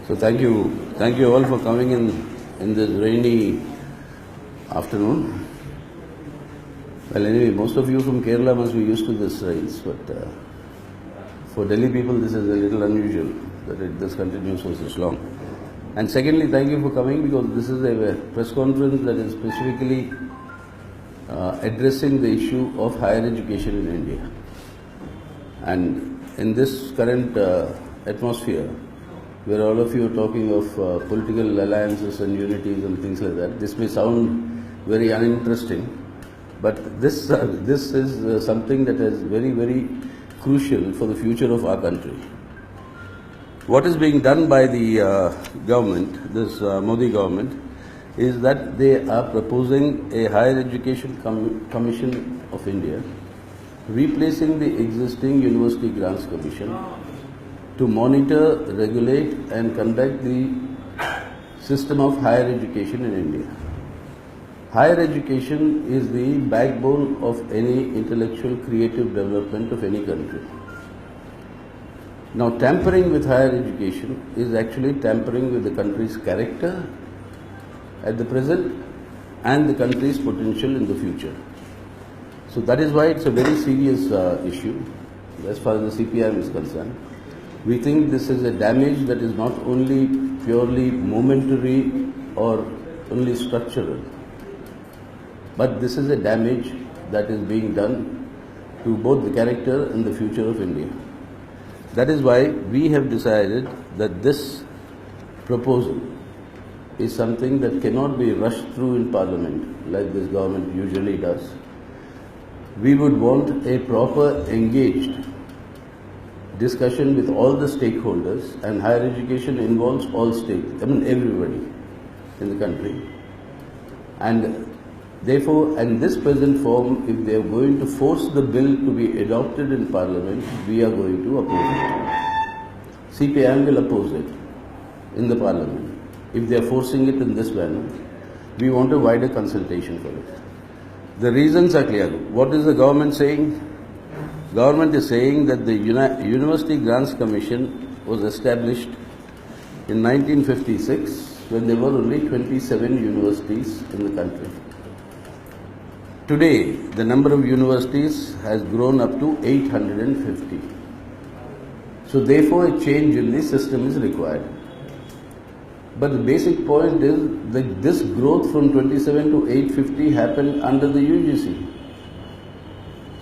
So thank you all for coming in this rainy afternoon. Well, anyway, most of you from Kerala must be used to this rains, but for Delhi people this is a little unusual that this continues for such long. And secondly, thank you for coming, because this is a press conference that is specifically addressing the issue of higher education in India. And in this current atmosphere, where all of you are talking of political alliances and unities and things like that, this may sound very uninteresting, but this is something that is very, very crucial for the future of our country. What is being done by the government, this Modi government, is that they are proposing a Higher Education Commission of India, replacing the existing University Grants Commission, to monitor, regulate and conduct the system of higher education in India. Higher education is the backbone of any intellectual creative development of any country. Now, tampering with higher education is actually tampering with the country's character at the present and the country's potential in the future. So that is why it's a very serious issue as far as the CPIM is concerned. We think this is a damage that is not only purely momentary or only structural, but this is a damage that is being done to both the character and the future of India. That is why we have decided that this proposal is something that cannot be rushed through in Parliament like this government usually does. We would want a proper engaged discussion with all the stakeholders, and higher education involves all everybody in the country. And therefore, in this present form, if they are going to force the bill to be adopted in Parliament, we are going to oppose it. CPIM will oppose it in the Parliament. If they are forcing it in this manner, we want a wider consultation for it. The reasons are clear. What is the government saying? Government is saying that the University Grants Commission was established in 1956 when there were only 27 universities in the country. Today, the number of universities has grown up to 850. So therefore, a change in the system is required. But the basic point is that this growth from 27 to 850 happened under the UGC.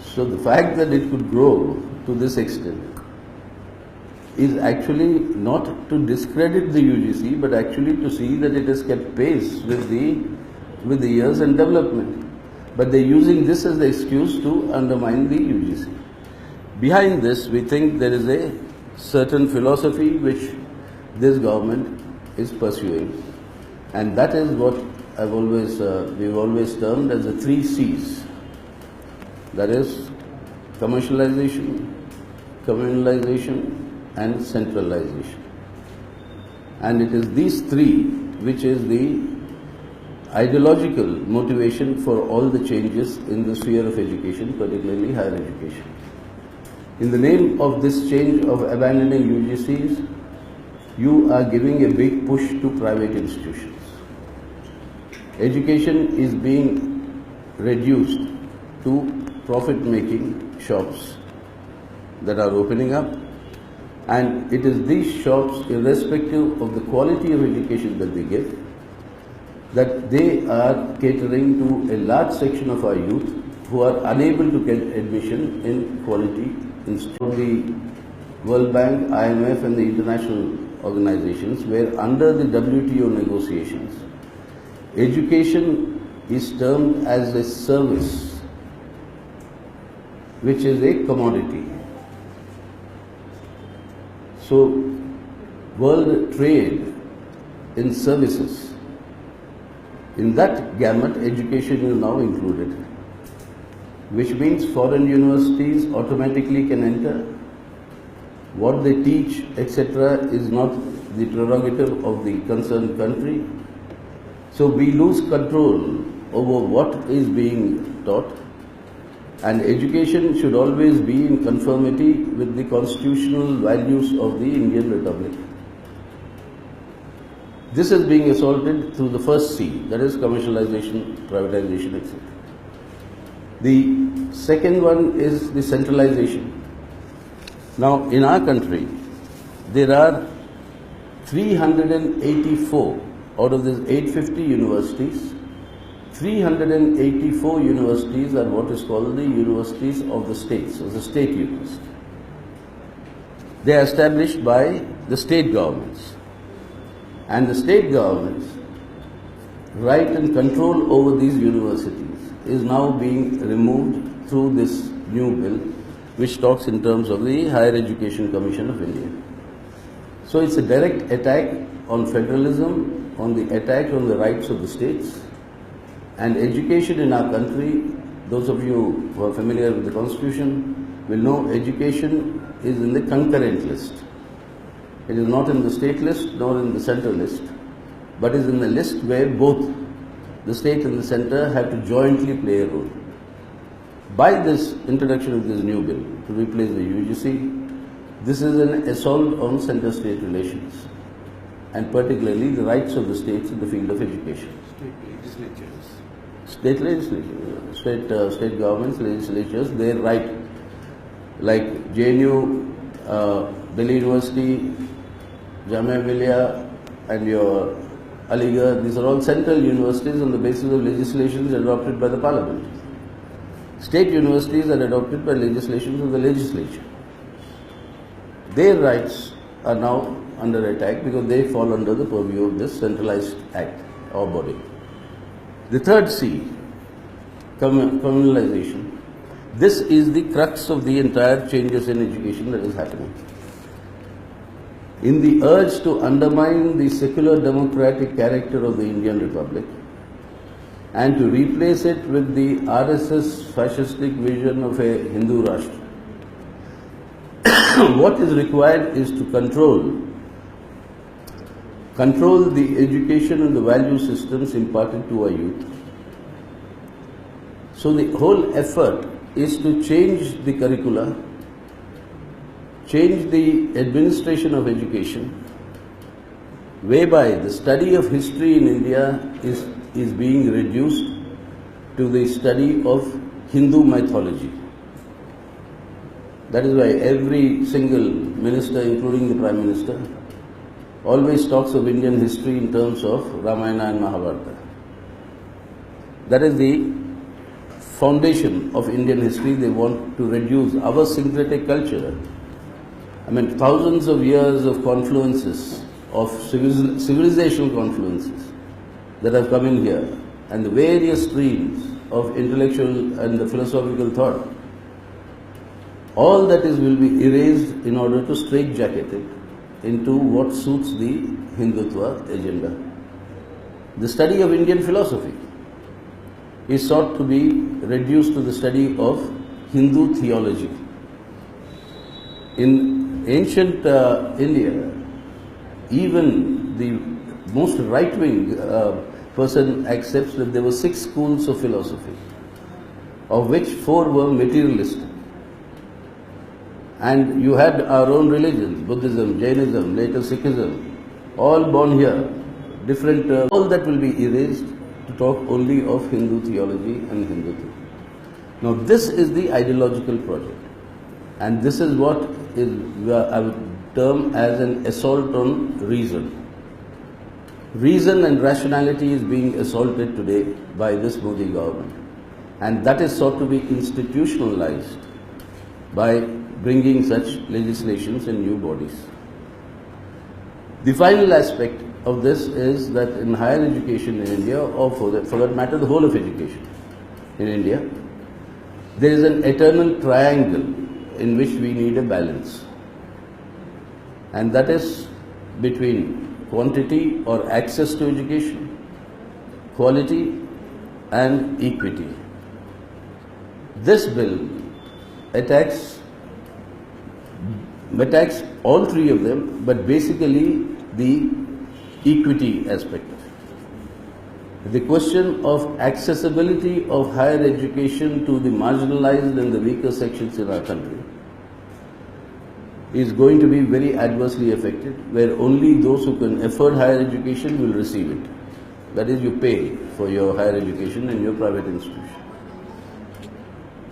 So the fact that it could grow to this extent is actually not to discredit the UGC, but actually to see that it has kept pace with the years and development. But they're using this as the excuse to undermine the UGC. Behind this, we think there is a certain philosophy which this government is pursuing, and that is what we've always termed as the 3 C's. That is commercialization, communalization and centralization. And it is these 3 which is the ideological motivation for all the changes in the sphere of education, particularly higher education. In the name of this change of abandoning UGCs, you are giving a big push to private institutions. Education is being reduced to profit-making shops that are opening up, and it is these shops, irrespective of the quality of education that they give, that they are catering to a large section of our youth who are unable to get admission in quality institutions. The World Bank, IMF and the international organizations, where under the WTO negotiations, education is termed as a service, which is a commodity. So, world trade in services, in that gamut, education is now included, which means foreign universities automatically can enter. What they teach, etc., is not the prerogative of the concerned country. So we lose control over what is being taught, and education should always be in conformity with the constitutional values of the Indian Republic. This is being assaulted through the first C, that is commercialization, privatization, etc. The second one is the centralization. Now, in our country, there are 384 out of these 850 universities. 384 universities are what is called the universities of the states, or the state university. They are established by the state governments. And the state governments' right and control over these universities is now being removed through this new bill, which talks in terms of the Higher Education Commission of India. So it's a direct attack on federalism, on the attack on the rights of the states. And education in our country, those of you who are familiar with the Constitution will know education is in the concurrent list. It is not in the state list nor in the central list, but is in the list where both the state and the center have to jointly play a role. By this introduction of this new bill to replace the UGC, this is an assault on center-state relations, and particularly the rights of the states in the field of education. State legislatures, state governments, legislatures, their right, like JNU, Delhi University, Jamia Millia, and your Aligarh, these are all central universities on the basis of legislations adopted by the Parliament. State universities are adopted by legislations of the legislature. Their rights are now under attack because they fall under the purview of this centralized act or body. The third C, communalization. This is the crux of the entire changes in education that is happening. In the urge to undermine the secular democratic character of the Indian Republic and to replace it with the RSS fascistic vision of a Hindu Rashtra, what is required is to control the education and the value systems imparted to our youth. So the whole effort is to change the curricula, change the administration of education, whereby the study of history in India is being reduced to the study of Hindu mythology. That is why every single minister, including the Prime Minister, always talks of Indian history in terms of Ramayana and Mahabharata. That is the foundation of Indian history. They want to reduce our syncretic culture. I mean, thousands of years of confluences, of civilizational confluences that have come in here, and the various streams of intellectual and the philosophical thought, all that will be erased in order to straitjacket it into what suits the Hindutva agenda. The study of Indian philosophy is sought to be reduced to the study of Hindu theology. In ancient India, even the most right-wing person accepts that there were 6 schools of philosophy, of which 4 were materialistic. And you had our own religions, Buddhism, Jainism, later Sikhism, all born here, different, all that will be erased to talk only of Hindu theology and Hindutva. Now this is the ideological project, and this is what I would term as an assault on reason. Reason and rationality is being assaulted today by this Modi government, and that is sought to be institutionalized by bringing such legislations in new bodies. The final aspect of this is that in higher education in India, or for that matter the whole of education in India, there is an eternal triangle in which we need a balance, and that is between quantity or access to education, quality and equity. This bill attacks all 3 of them, but basically the equity aspect of it. the question of accessibility of higher education to the marginalized and the weaker sections in our country is going to be very adversely affected, where only those who can afford higher education will receive it. That is, you pay for your higher education in your private institution.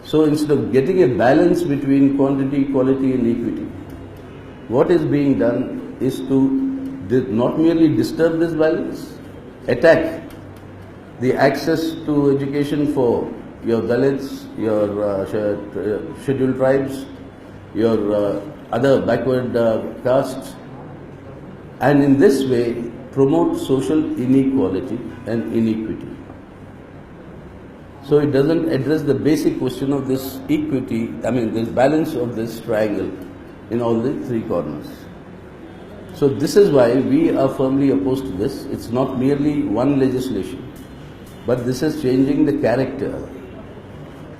So instead of getting a balance between quantity, quality and equity, what is being done is to not merely disturb this balance, attack the access to education for your Dalits, your scheduled tribes, your other backward castes, and in this way promote social inequality and inequity. So it doesn't address the basic question of this equity, this balance of this triangle in all the three corners. So this is why we are firmly opposed to this. It's not merely one legislation, but this is changing the character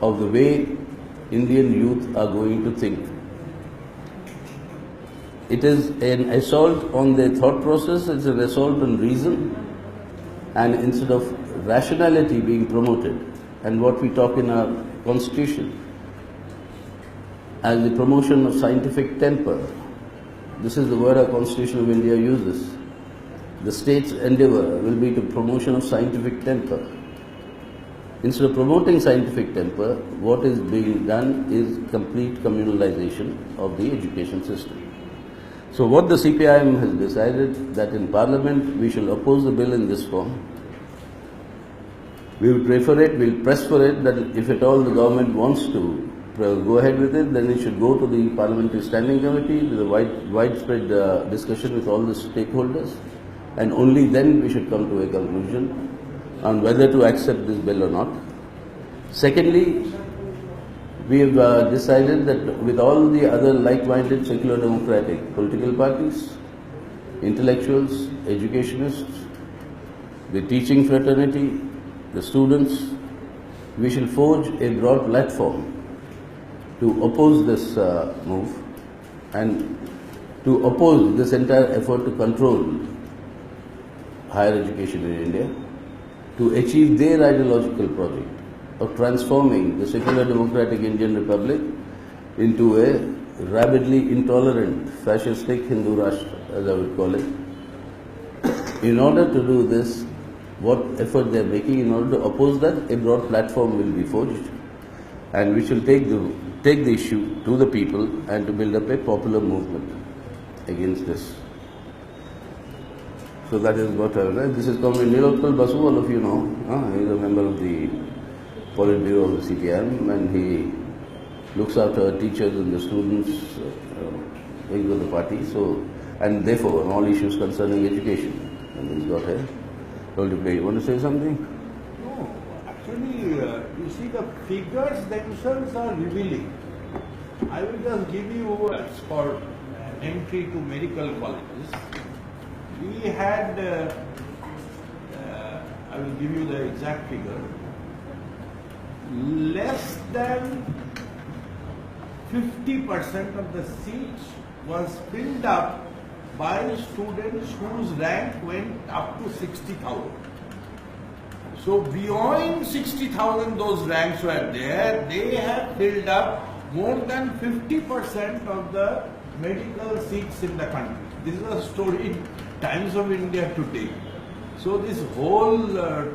of the way Indian youth are going to think. It is an assault on their thought process, it's an assault on reason, and instead of rationality being promoted, and what we talk in our constitution as the promotion of scientific temper, this is the word our Constitution of India uses. The state's endeavour will be to promotion of scientific temper. Instead of promoting scientific temper, what is being done is complete communalization of the education system. So what the CPIM has decided that in Parliament we shall oppose the bill in this form. We will pray for it, we will press for it that if at all the government wants to go ahead with it, then it should go to the Parliamentary Standing Committee with a widespread discussion with all the stakeholders, and only then we should come to a conclusion on whether to accept this bill or not. Secondly, we have decided that with all the other like-minded secular democratic political parties, intellectuals, educationists, the teaching fraternity, the students, we shall forge a broad platform to oppose this move and to oppose this entire effort to control higher education in India, to achieve their ideological project of transforming the secular democratic Indian Republic into a rabidly intolerant fascistic Hindu Rashtra, as I would call it. In order to do this, what effort they are making in order to oppose that, a broad platform will be forged, and we shall take the issue to the people and to build up a popular movement against this. So that is what this is Comrade Nilotpal Basu, all of you know. He is a member of the Politburo of the CPM, and he looks after teachers and the students wing of the party. So, and therefore on all issues concerning education. And he's got a role to play. You want to say something? No, actually, you see the figures themselves are revealing. I will just give you for entry to medical colleges. We had, I will give you the exact figure, less than 50% of the seats was filled up by students whose rank went up to 60,000. So beyond 60,000 those ranks were there, they have filled up more than 50% of the medical seats in the country. This is a story in Times of India today. So this whole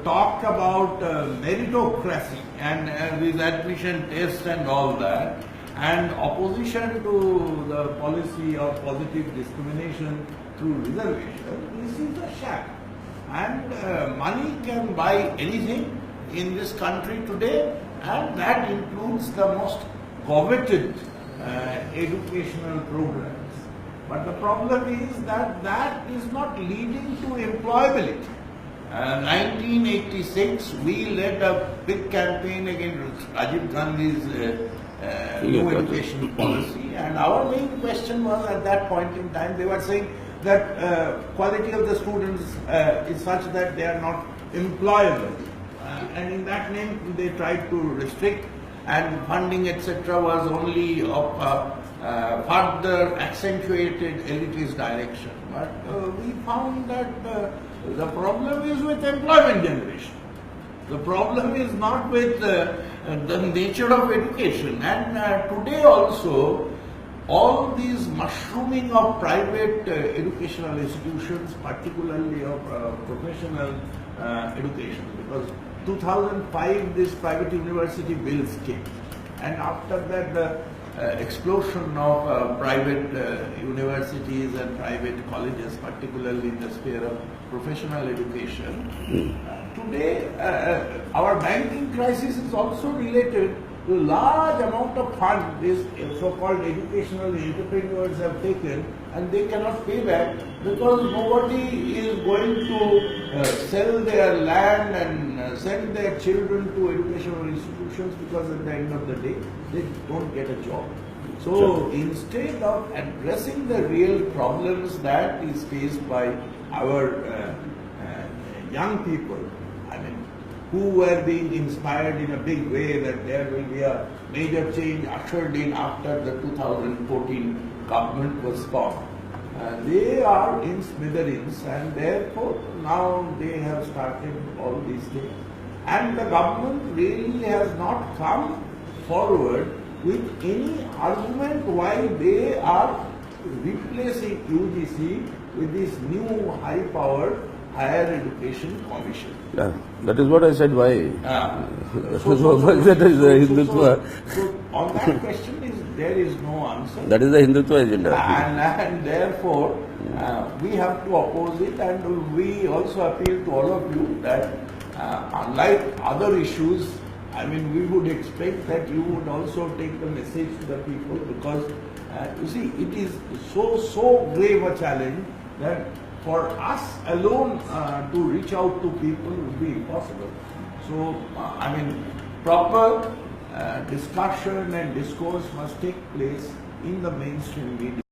talk about meritocracy and with admission tests and all that, and opposition to the policy of positive discrimination through reservation, this is a sham. And money can buy anything in this country today, and that includes the most coveted educational programs. But the problem is that that is not leading to employability. 1986, we led a big campaign against Rajiv Gandhi's new education policy, and our main question was at that point in time, they were saying that quality of the students is such that they are not employable. And in that name, they tried to restrict, and funding etc. was only of further accentuated elitist direction. But we found that The problem is with employment generation. The problem is not with the nature of education. And today also, all these mushrooming of private educational institutions, particularly of professional education, because 2005 this private university bills came, and after that the explosion of private universities and private colleges, particularly in the sphere of professional education. Today, our banking crisis is also related to a large amount of funds these so-called educational entrepreneurs have taken, and they cannot pay back because nobody is going to sell their land and send their children to educational institutions, because at the end of the day, they don't get a job. So instead of addressing the real problems that is faced by our young people, who were being inspired in a big way that there will be a major change ushered in after the 2014 government was formed. They are in smithereens, and therefore now they have started all these things. And the government really has not come forward with any argument why they are replacing UGC with this new high-powered Higher Education Commission. Yeah, that is what I said. Why? That is the Hindutva. So on that question, there is no answer. That is the Hindutva agenda. And therefore, we have to oppose it, and we also appeal to all of you that unlike other issues, we would expect that you would also take the message to the people, because you see, it is so grave a challenge that for us alone to reach out to people would be impossible. So, proper discussion and discourse must take place in the mainstream media.